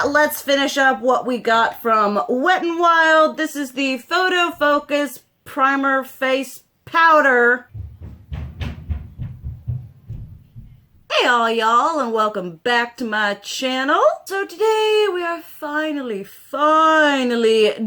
let's finish up what we got from Wet n Wild. This is the Photo Focus Primer Face Powder. Hey all y'all, and welcome back to my channel. So today we are finally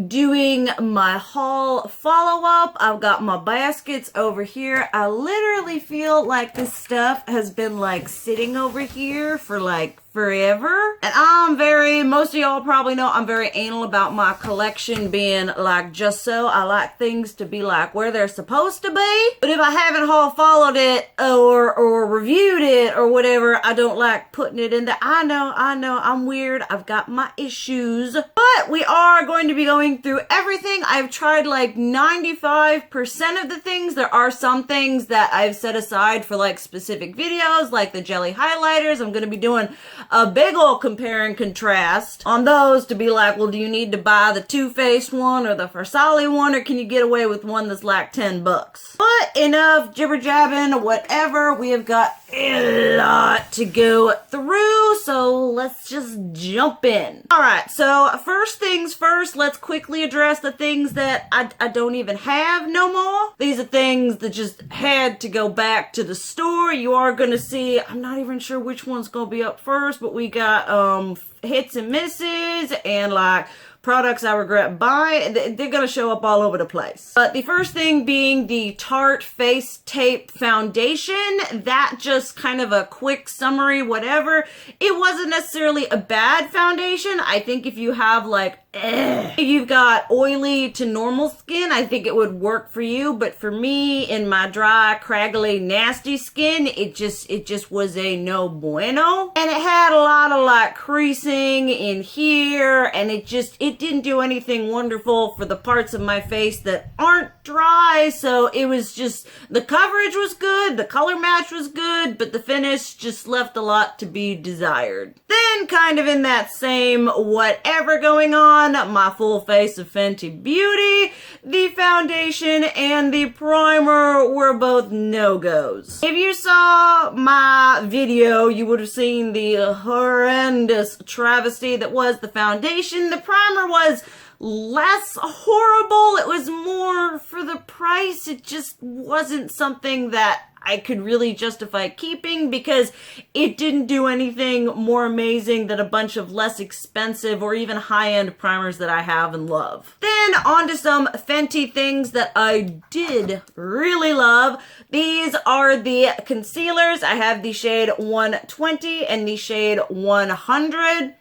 doing my haul follow-up. I've got my baskets over here. I literally feel like this stuff has been like sitting over here for like forever. And most of y'all probably know I'm very anal about my collection being like just so. I like things to be like where they're supposed to be. But if I haven't haul followed it or reviewed it or whatever, I don't like putting it in there. I know, I'm weird. I've got my issues. But we are going to be going through everything. I've tried like 95% of the things. There are some things that I've set aside for like specific videos, like the jelly highlighters. I'm going to be doing a big ol' compare and contrast on those to be like, well, do you need to buy the Too Faced one or the Versali one, or can you get away with one that's like $10? But enough jibber jabbing, whatever. We have got a lot to go through, so let's just jump in. All right, so first things first, let's quickly address the things that I don't even have no more. These are things that just had to go back to the store. You are gonna see, I'm not even sure which one's gonna be up first, but we got hits and misses and like products I regret buying. They're gonna show up all over the place. But the first thing being the Tarte Face Tape Foundation. That just kind of a quick summary, whatever. It wasn't necessarily a bad foundation. I think if you have like, if you've got oily to normal skin, I think it would work for you. But for me, in my dry, craggly, nasty skin, it just was a no bueno. And it had a lot of like creasing in here, and it didn't do anything wonderful for the parts of my face that aren't dry. So it was just, the coverage was good, the color match was good, but the finish just left a lot to be desired. Then kind of in that same whatever going on, my full face of Fenty Beauty, the foundation and the primer were both no-goes. If you saw my video, you would have seen the horrendous travesty that was the foundation. The primer was less horrible. It was more for the price. It just wasn't something that I could really justify keeping because it didn't do anything more amazing than a bunch of less expensive or even high-end primers that I have and love. Then on to some Fenty things that I did really love. These are the concealers. I have the shade 120 and the shade 100.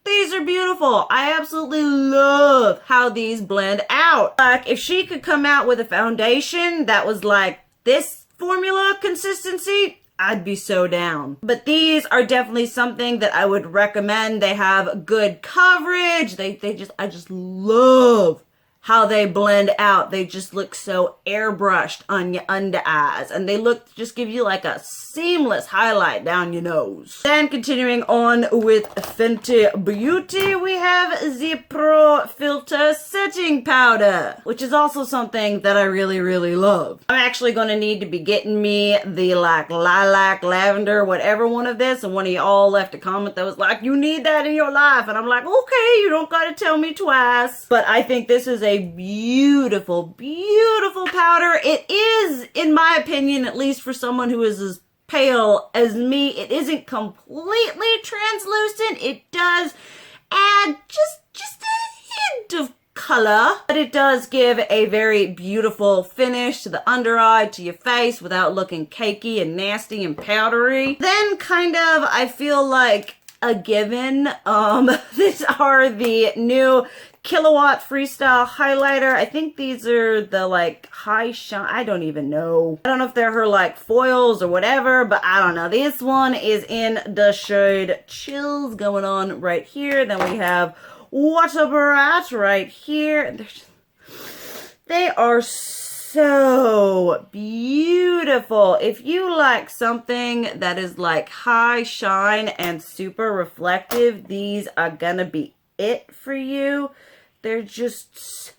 These are beautiful. I absolutely love how these blend out. Like, if she could come out with a foundation that was like this formula consistency, I'd be so down. But these are definitely something that I would recommend. They have good coverage. I just love how they blend out. They just look so airbrushed on your under eyes, and they just give you like a seamless highlight down your nose. Then continuing on with Fenty Beauty, we have the Pro Filter Setting Powder, which is also something that I really love. I'm actually going to need to be getting me the like lilac, lavender, whatever one of this, and one of y'all left a comment that was like, you need that in your life, and I'm like, okay, you don't gotta tell me twice. But I think this is a beautiful powder. It is, in my opinion, at least for someone who is as pale as me, it isn't completely translucent. It does add just a hint of color, but it does give a very beautiful finish to the under eye, to your face, without looking cakey and nasty and powdery. Then kind of, I feel like a given, these are the new Kilowatt Freestyle Highlighter. I think these are the like high shine. I don't even know. I don't know if they're her like foils or whatever, but I don't know. This one is in the shade Chills going on right here. Then we have What's Up right here. They are so beautiful. If you like something that is like high shine and super reflective, these are gonna be it for you. They're just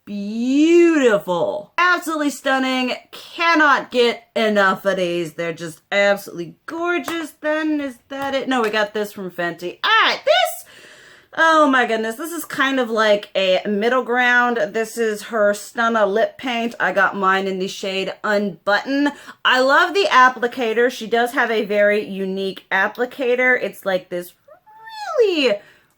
beautiful. Absolutely stunning. Cannot get enough of these. They're just absolutely gorgeous. Then is that it? No, we got this from Fenty. Alright, this, oh my goodness, this is kind of like a middle ground. This is her Stunna lip paint. I got mine in the shade Unbutton. I love the applicator. She does have a very unique applicator. It's like this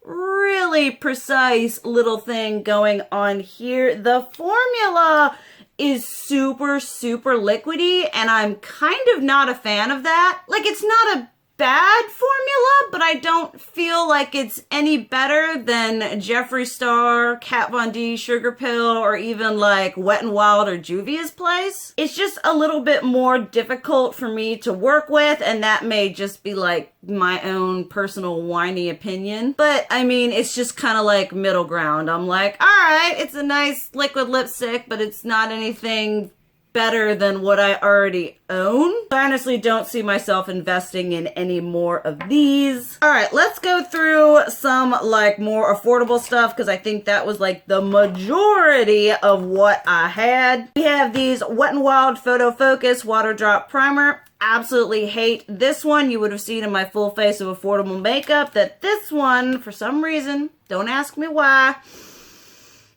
really precise little thing going on here. The formula is super liquidy, and I'm kind of not a fan of that. Like, it's not a bad formula, but I don't feel like it's any better than Jeffree Star, Kat Von D, Sugar Pill, or even like Wet n Wild or Juvia's Place. It's just a little bit more difficult for me to work with, and that may just be like my own personal whiny opinion. But I mean, it's just kind of like middle ground. I'm like, all right, it's a nice liquid lipstick, but it's not anything better than what I already own. I honestly don't see myself investing in any more of these. All right, let's go through some like more affordable stuff, because I think that was like the majority of what I had. We have these Wet n Wild Photo Focus Water Drop Primer. Absolutely hate this one. You would have seen in my full face of affordable makeup that this one, for some reason, don't ask me why,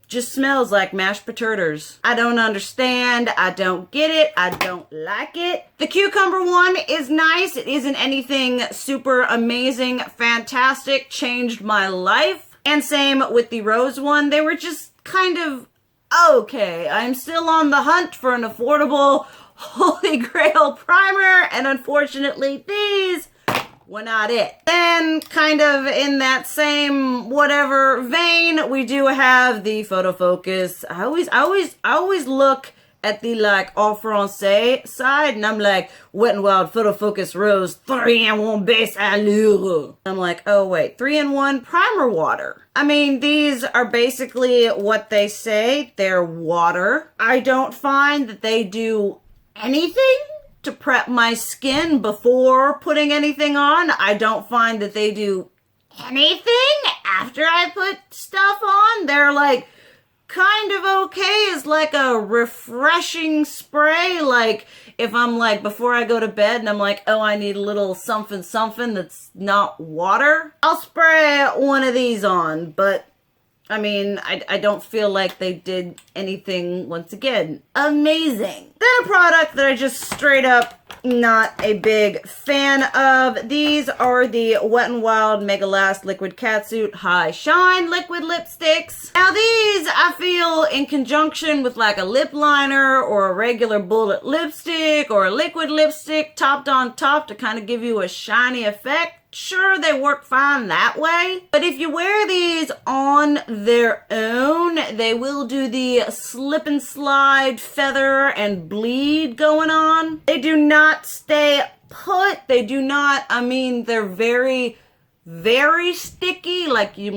just smells like mashed potatoes. I don't understand. I don't get it. I don't like it. The cucumber one is nice. It isn't anything super amazing, fantastic, changed my life. And same with the rose one. They were just kind of okay. I'm still on the hunt for an affordable Holy Grail primer, and unfortunately these were not it. Then, kind of in that same whatever vein, we do have the Photo Focus. I always look at the like en français side, and I'm like, Wet n Wild Photo Focus Rose 3-in-1 Base Allure. I'm like, oh wait, 3-in-1 primer water. I mean, these are basically what they say. They're water. I don't find that they do anything to prep my skin before putting anything on. I don't find that they do anything after I put stuff on. They're like kind of okay as like a refreshing spray. Like if I'm like, before I go to bed and I'm like, oh, I need a little something that's not water, I'll spray one of these on. But I mean, I don't feel like they did anything, once again, amazing. Then a product that I just straight up not a big fan of. These are the Wet n Wild Mega Last Liquid Catsuit High Shine Liquid Lipsticks. Now these, I feel, in conjunction with like a lip liner or a regular bullet lipstick or a liquid lipstick topped on top to kind of give you a shiny effect. Sure, they work fine that way, but if you wear these on their own, they will do the slip and slide, feather, and bleed going on. They do not stay put. They do not, I mean, they're very sticky, like you,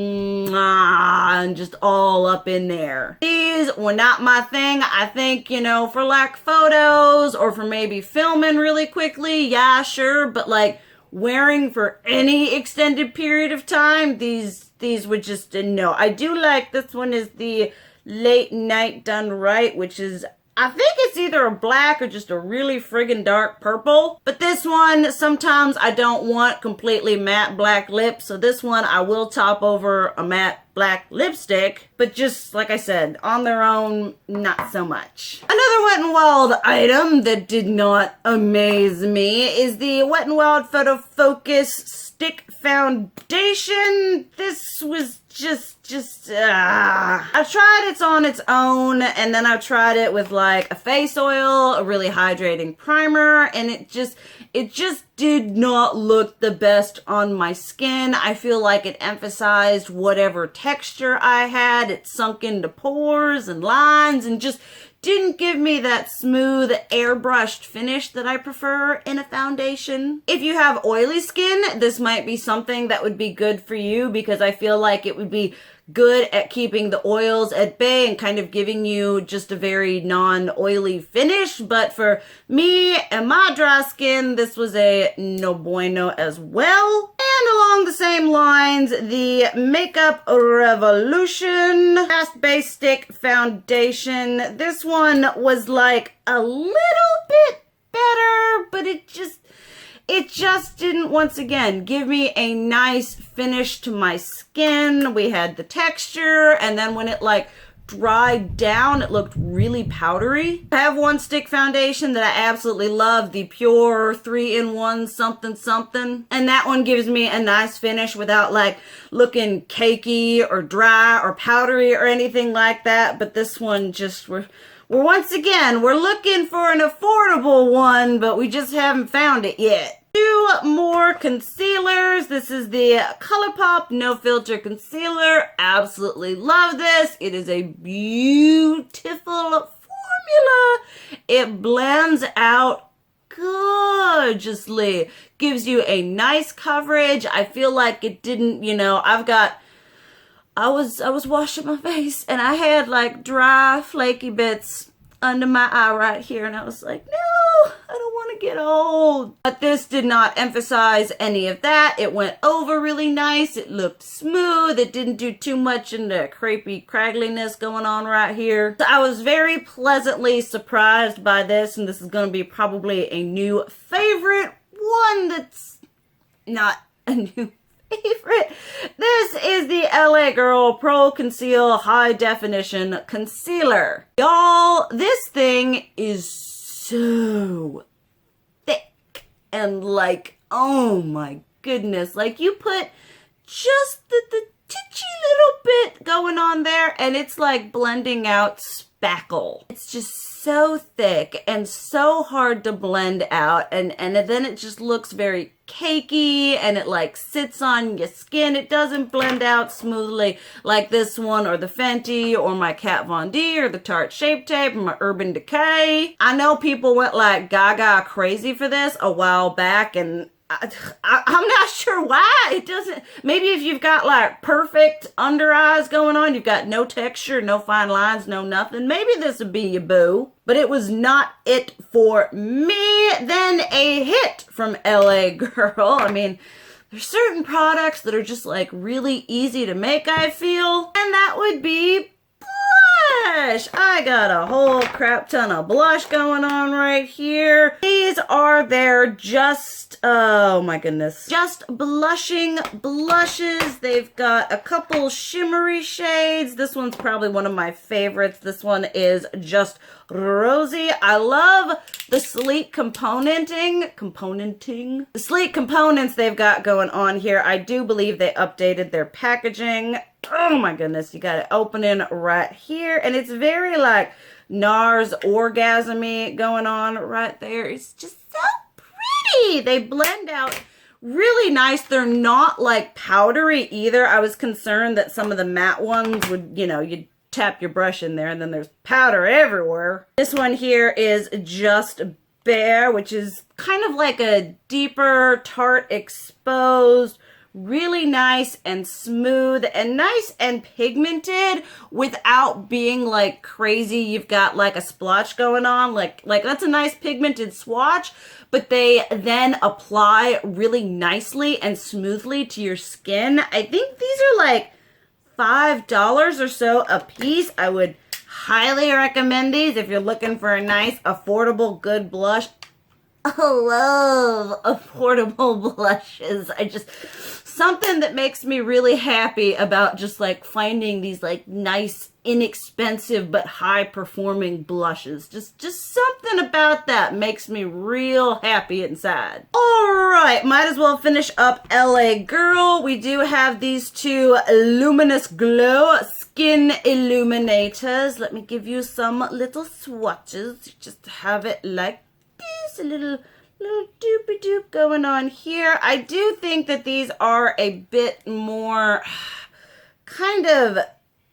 and just all up in there. These were not my thing. I think, you know, for like photos or for maybe filming really quickly, yeah, sure, but like, wearing for any extended period of time, these would just, no. I do like, this one is the Late Night Done Right, which is, I think it's either a black or just a really friggin' dark purple. But this one, sometimes I don't want completely matte black lips, so this one I will top over a matte black lipstick, but just like I said, on their own, not so much. Another Wet n Wild item that did not amaze me is the Wet n Wild Photo Focus Stick Foundation. This was I've tried it on its own, and then I've tried it with like a face oil, a really hydrating primer, and it just did not look the best on my skin. I feel like it emphasized whatever texture I had. It sunk into pores and lines and just didn't give me that smooth, airbrushed finish that I prefer in a foundation. If you have oily skin, this might be something that would be good for you, because I feel like it would be good at keeping the oils at bay and kind of giving you just a very non-oily finish. But for me and my dry skin, this was a no bueno as well. And Along the same lines, the Makeup Revolution Fast Base Stick Foundation. This one was like a little bit better, but it just didn't, once again, give me a nice finish to my skin. We had the texture, and then when it like dried down, it looked really powdery. I have one stick foundation that I absolutely love, the Pure 3-in-1 something something, and that one gives me a nice finish without like looking cakey or dry or powdery or anything like that. But this one just, we're once again, we're looking for an affordable one, but we just haven't found it yet. Two more concealers. This is the ColourPop No Filter Concealer. Absolutely love this. It is a beautiful formula. It blends out gorgeously. Gives you a nice coverage. I feel like it didn't, you know, I was washing my face and I had like dry, flaky bits under my eye right here, and I was like, no, I don't want to get old. But this did not emphasize any of that. It went over really nice. It looked smooth. It didn't do too much in the crepey craggliness going on right here. So I was very pleasantly surprised by this, and this is going to be probably a new favorite. One that's not a new favorite. This is the LA Girl Pro Conceal High Definition Concealer. Y'all, this thing is so thick and like, oh my goodness. Like you put just the titchy little bit going on there and it's like blending out spackle. It's just so thick and so hard to blend out, and then it just looks very cakey and it like sits on your skin. It doesn't blend out smoothly like this one or the Fenty or my Kat Von D or the Tarte Shape Tape or my Urban Decay. I know people went like gaga crazy for this a while back, and I'm not sure why it doesn't. Maybe if you've got like perfect under eyes going on, you've got no texture, no fine lines, no nothing, maybe this would be your boo. But it was not it for me. Then a hit from LA Girl. I mean, there's certain products that are just like really easy to make, I feel, and that would be blush. I got a whole crap ton of blush going on right here. These are their just, oh my goodness, just blushing blushes. They've got a couple shimmery shades. This one's probably one of my favorites. This one is just rosy. I love the sleek componenting. The sleek components they've got going on here. I do believe they updated their packaging. Oh my goodness, you got it opening right here, and it's very like NARS orgasm-y going on right there. It's just so pretty. They blend out really nice. They're not like powdery either. I was concerned that some of the matte ones would, you know, you'd tap your brush in there and then there's powder everywhere. This one here is just bare, which is kind of like a deeper Tarte exposed. Really nice and smooth and nice and pigmented without being like crazy. You've got like a splotch going on, like that's a nice pigmented swatch, but they then apply really nicely and smoothly to your skin. I think these are like $5 or so a piece. I would highly recommend these if you're looking for a nice, affordable, good blush. I love affordable blushes. Something that makes me really happy about just like finding these like nice, inexpensive, but high performing blushes. Just something about that makes me real happy inside. All right, might as well finish up LA Girl. We do have these two Luminous Glow Skin Illuminators. Let me give you some little swatches. Just have it like this, a little doopy doop going on here. I do think that these are a bit more kind of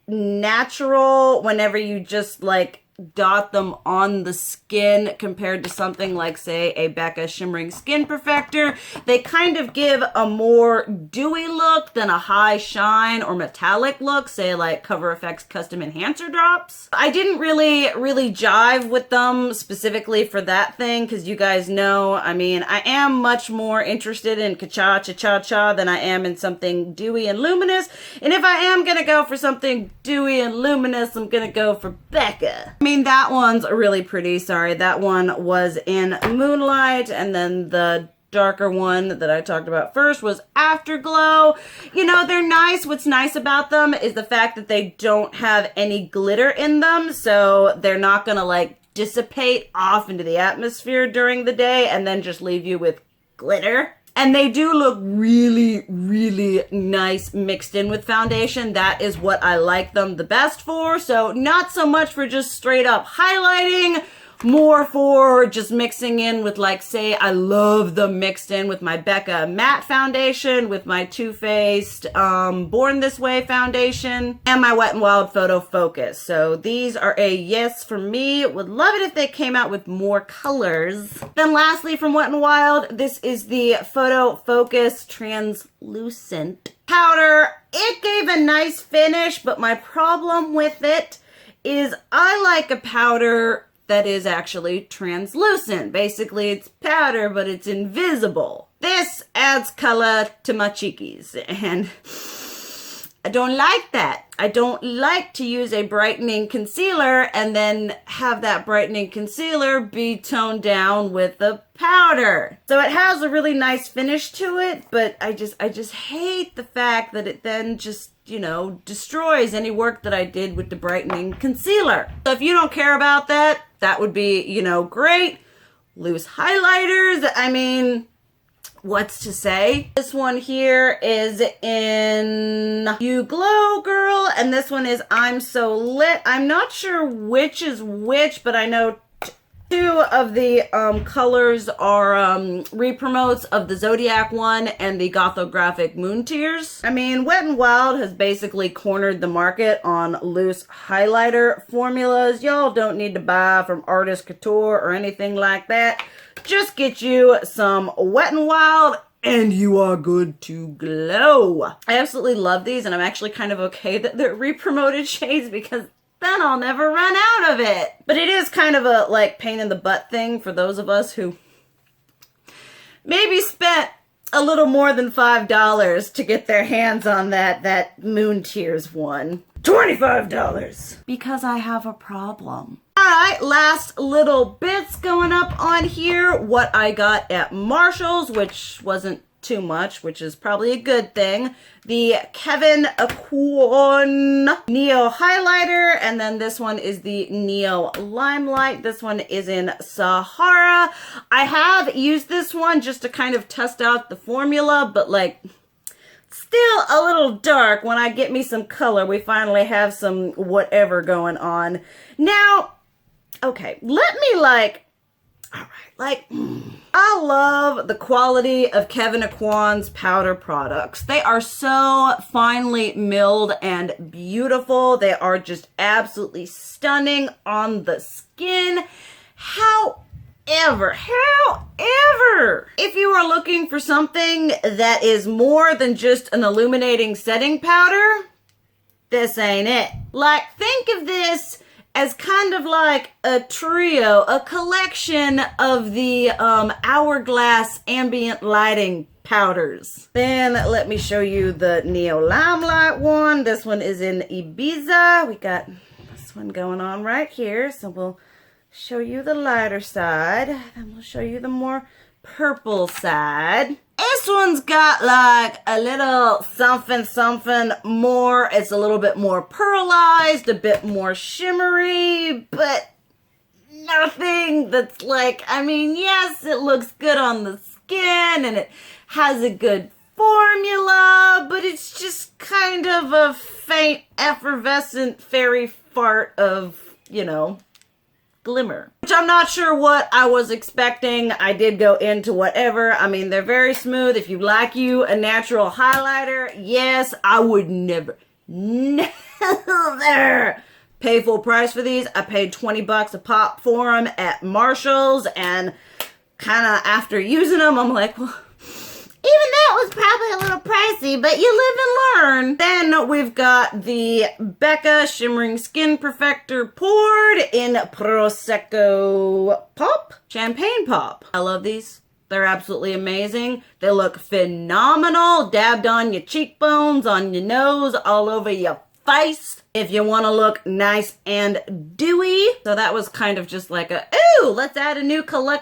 natural whenever you just like dot them on the skin compared to something like, say, a Becca Shimmering Skin Perfector. They kind of give a more dewy look than a high shine or metallic look, say like Cover FX Custom Enhancer Drops. I didn't really jive with them specifically for that thing, because you guys know, I mean, I am much more interested in Cha-Cha than I am in something dewy and luminous. And if I am gonna go for something dewy and luminous, I'm gonna go for Becca. I mean, that one's really pretty. Sorry, that one was in Moonlight, and then the darker one that I talked about first was Afterglow. You know, they're nice. What's nice about them is the fact that they don't have any glitter in them, so they're not gonna like dissipate off into the atmosphere during the day and then just leave you with glitter. And they do look really, really nice mixed in with foundation. That is what I like them the best for. So not so much for just straight up highlighting, more for just mixing in with, like, say, I love them mixed in with my Becca matte foundation, with my Too Faced Born This Way foundation, and my Wet n Wild Photo Focus. So these are a yes for me. Would love it if they came out with more colors. Then lastly, from Wet n Wild, this is the Photo Focus Translucent Powder. It gave a nice finish, but my problem with it is I like a powder that is actually translucent. Basically, it's powder, but it's invisible. This adds color to my cheekies, and I don't like that. I don't like to use a brightening concealer and then have that brightening concealer be toned down with the powder. So it has a really nice finish to it, but I just hate the fact that it then just, you know, destroys any work that I did with the brightening concealer. So if you don't care about that, that would be, you know, great. Loose highlighters, I mean, what's to say? This one here is in You Glow Girl, and this one is I'm So Lit. I'm not sure which is which, but I know two of the colors are re-promotes of the Zodiac one and the Gothographic Moon Tears. I mean, Wet n Wild has basically cornered the market on loose highlighter formulas. Y'all don't need to buy from Artist Couture or anything like that. Just get you some Wet n Wild and you are good to glow. I absolutely love these, and I'm actually kind of okay that they're re-promoted shades, because then I'll never run out of it. But it is kind of a, like, pain in the butt thing for those of us who maybe spent a little more than $5 to get their hands on that Moon Tears one. $25! Because I have a problem. Alright, last little bits going up on here. What I got at Marshall's, which wasn't too much, which is probably a good thing. The Kevin Aquan Neo Highlighter, and then this one is the Neo Limelight. This one is in Sahara. I have used this one just to kind of test out the formula, but like, still a little dark. When I get me some color, we finally have some whatever going on. Now, okay, let me like, all right, like, I love the quality of Kevin Aquan's powder products. They are so finely milled and beautiful. They are just absolutely stunning on the skin. However, if you are looking for something that is more than just an illuminating setting powder, this ain't it. Like, think of this as kind of like a trio, a collection of the Hourglass ambient lighting powders. Then let me show you the Neo Limelight one. This one is in Ibiza. We got this one going on right here. So we'll show you the lighter side, then we'll show you the more purple side. This one's got like a little something more. It's a little bit more pearlized, a bit more shimmery, but nothing that's like, I mean, yes, it looks good on the skin and it has a good formula, but it's just kind of a faint, effervescent fairy fart of, you know, glimmer. Which I'm not sure what I was expecting. I did go into whatever. I mean, they're very smooth. If you like you a natural highlighter, yes, I would never pay full price for these. I paid 20 bucks a pop for them at Marshall's, and kind of after using them, I'm like, well, even that was probably a little pricey, but you live and learn. Then we've got the Becca Shimmering Skin Perfector poured in Prosecco Pop, Champagne Pop. I love these. They're absolutely amazing. They look phenomenal. Dabbed on your cheekbones, on your nose, all over your face. If you want to look nice and dewy. So that was kind of just like a, ooh, let's add a new color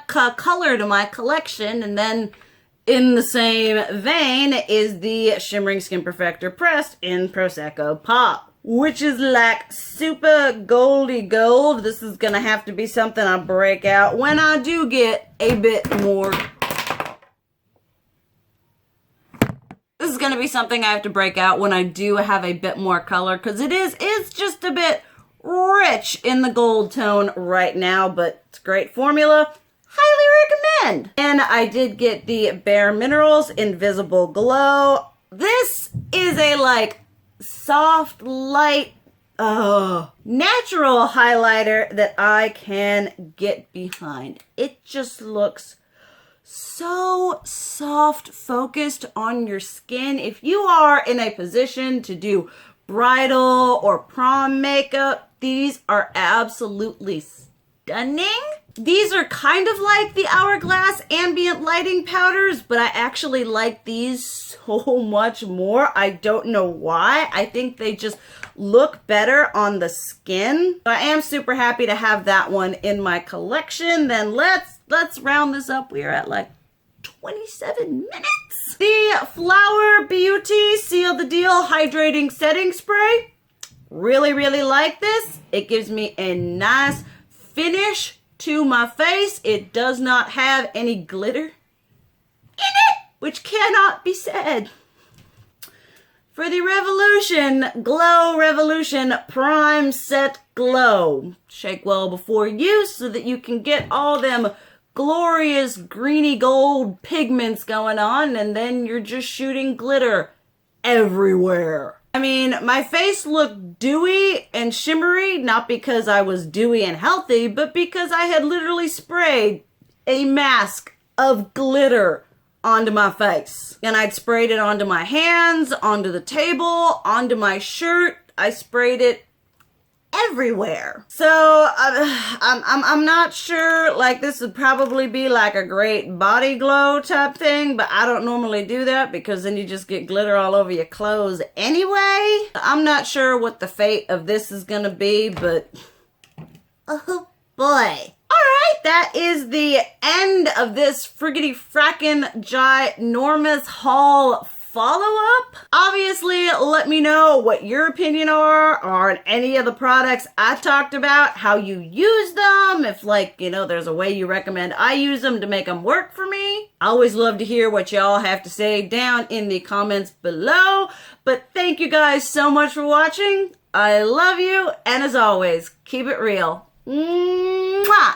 to my collection. And then in the same vein is the Shimmering Skin Perfector pressed in Prosecco Pop, which is like super goldy gold. This is gonna have to be something I break out when I do get a bit more. This is gonna be something I have to break out when I do have a bit more color, because it's just a bit rich in the gold tone right now, but it's a great formula. Highly recommend. And I did get the Bare Minerals Invisible Glow. This is a like soft, light, natural highlighter that I can get behind. It just looks so soft, focused on your skin. If you are in a position to do bridal or prom makeup, these are absolutely stunning. These are kind of like the Hourglass ambient lighting powders, but I actually like these so much more. I don't know why. I think they just look better on the skin. So I am super happy to have that one in my collection. Then let's round this up. We are at like 27 minutes. The Flower Beauty Seal the Deal Hydrating Setting Spray. Really, really like this. It gives me a nice finish to my face. It does not have any glitter in it, which cannot be said. For the Revolution Glow Revolution Prime Set Glow. Shake well before use so that you can get all them glorious greeny gold pigments going on, and then you're just shooting glitter everywhere. I mean, my face looked dewy and shimmery, not because I was dewy and healthy, but because I had literally sprayed a mask of glitter onto my face. And I'd sprayed it onto my hands, onto the table, onto my shirt. I sprayed it everywhere. So I'm not sure, like, this would probably be like a great body glow type thing, but I don't normally do that because then you just get glitter all over your clothes anyway. I'm not sure what the fate of this is gonna be, but oh boy. Alright, that is the end of this friggity frackin' ginormous haul follow-up. Obviously, let me know what your opinion are on any of the products I talked about, how you use them, if, like, you know, there's a way you recommend I use them to make them work for me. I always love to hear what y'all have to say down in the comments below. But thank you guys so much for watching. I love you, and as always, keep it real. Mwah!